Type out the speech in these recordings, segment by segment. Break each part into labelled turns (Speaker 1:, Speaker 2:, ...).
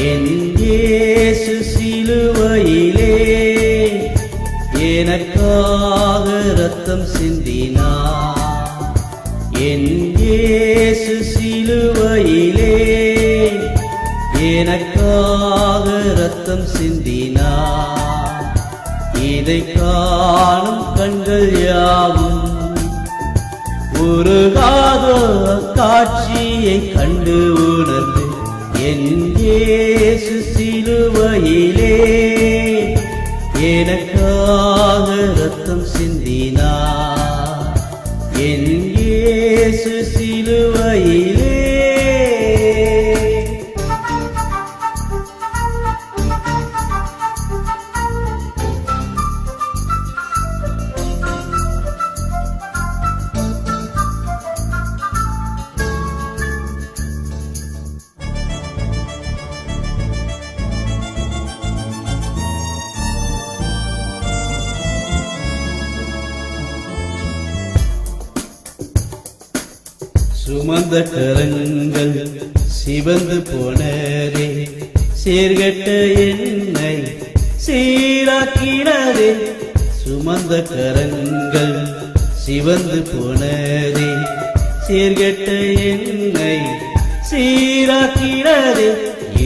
Speaker 1: என் இயேசு சிலுவையிலே எனக்காக இரத்தம் சிந்தினார். என் இயேசு சிலுவையிலே எனக்காக இரத்தம் சிந்தினார். இதை காணும் கண்கள் யாவும் உருகாத காட்சியை கண்டு உணர்ந்து என் இயேசு சிலுவையிலே எனக்காக இரத்தம் சிந்தினார். என் இயேசு சிலுவையிலே சுமந்த கரங்கள் சிவந்து போனதே, சீர்கெட்ட என்னை சீராக்கினதே. சுமந்த கரங்கள் சிவந்து போனதே, சீர்கெட்ட என்னை சீராக்கினதே.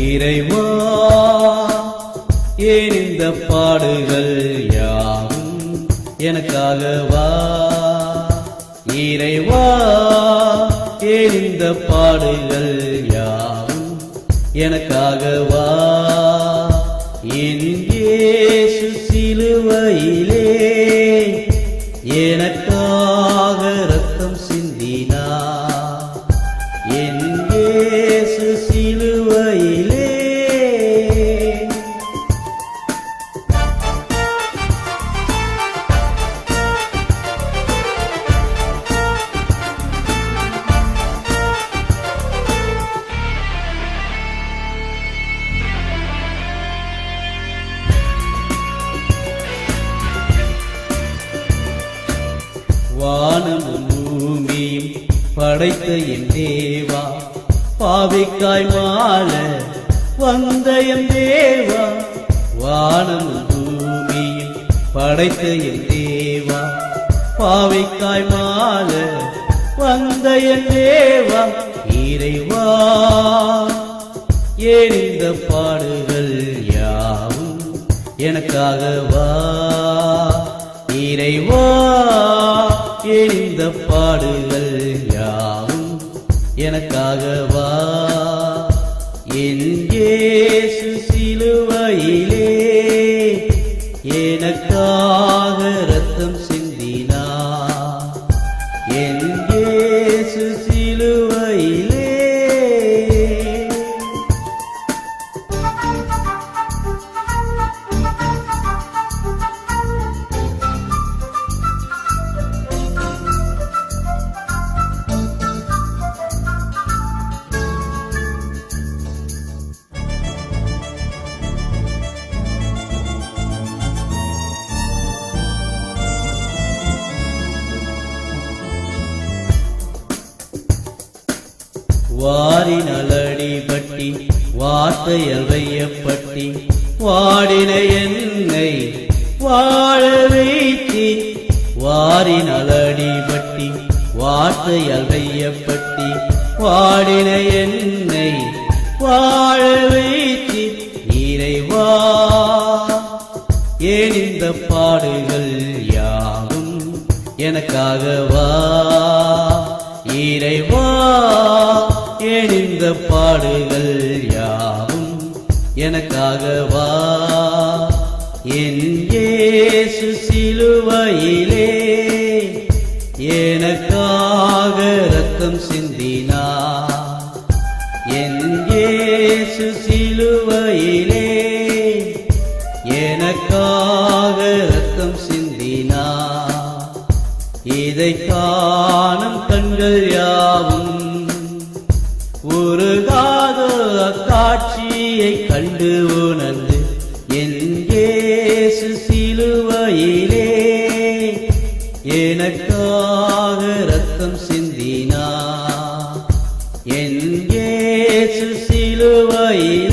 Speaker 1: இறைவா ஏன் இந்த பாடுகள் யாவும் எனக்காகவா? இறைவா ஏன் இந்த பாடுகள் யாவும் எனக்காகவா? என் இயேசு சிலுவையிலே எனக்காக இரத்தம் சிந்தினார். என் இயேசு சிலுவையிலே வானமும் பூமியும் படைத்த என் தேவா, பாவிக்காய் மாள வந்த என் தேவா. வானமும் பூமியும் படைத்த என் தேவா, பாவிக்காய் மாள வந்த என் தேவா. இறைவா ஏன் இந்த பாடுகள் யாவும் எனக்காகவா? இறைவா ஏன் இந்த பாடுகள் யாவும் எனக்காகவா? என் இயேசு சிலுவையிலே எனக்காக இரத்தம் சிந்தினார். என் இயேசு சிலுவையிலே வாரினால் அடிபட்டி வார்த்தையால் வையப்பட்டி வாடின என்னை வாழ வைத்தி. வாரினால் அடிபட்டி வார்த்தையால் வையப்பட்டி வாடின என்னை வாழ வைத்தி. இறைவா ஏன் இந்த பாடுகள் யாவும் எனக்காகவா? இறைவா ஏன் இந்த பாடுகள் யாவும் எனக்காகவா? என் இயேசு சிலுவையிலே எனக்காக இரத்தம் சிந்தினார். என் இயேசு சிலுவையிலே எனக்காக இரத்தம் சிந்தினார். இதை காணும் கண்கள் யாவும் உருகாத காட்சியை கண்டு உணர்ந்து என் இயேசு சிலுவையிலே எனக்காக இரத்தம் சிந்தினார். என் இயேசு சிலுவையிலே